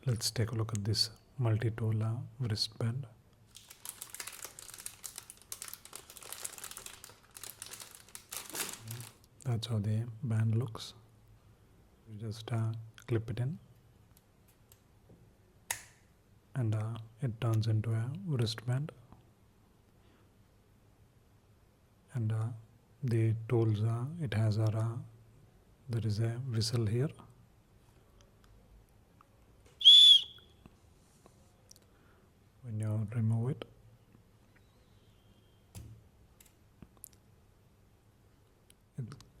Let's take a look at this multi-tool wristband. That's how the band looks. You just clip it in and it turns into a wristband. And the tools it has are there is a whistle here. When you remove it,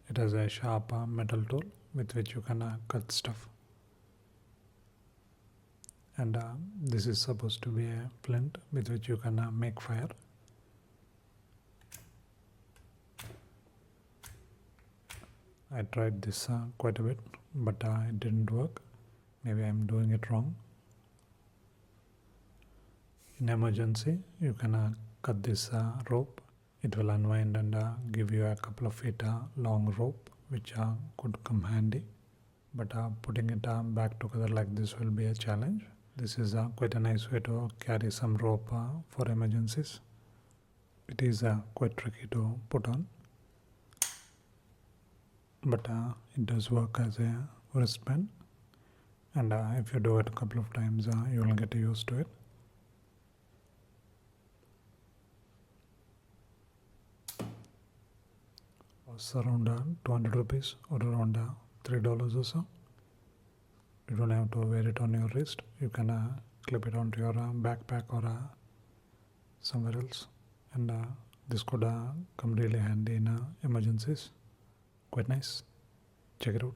it has a sharp metal tool with which you can cut stuff. And this is supposed to be a flint with which you can make fire. I tried this quite a bit, but it didn't work. Maybe I'm doing it wrong. In emergency, you can cut this rope. It will unwind and give you a couple of feet long rope, which could come handy. But putting it back together like this will be a challenge. This is quite a nice way to carry some rope for emergencies. It is quite tricky to put on, but it does work as a wristband, and if you do it a couple of times you will get used to it. It's around 200 rupees or around $3 or so. You don't have to wear it on your wrist. You can clip it onto your backpack or somewhere else, and this could come really handy in emergencies. Quite nice. Check it out.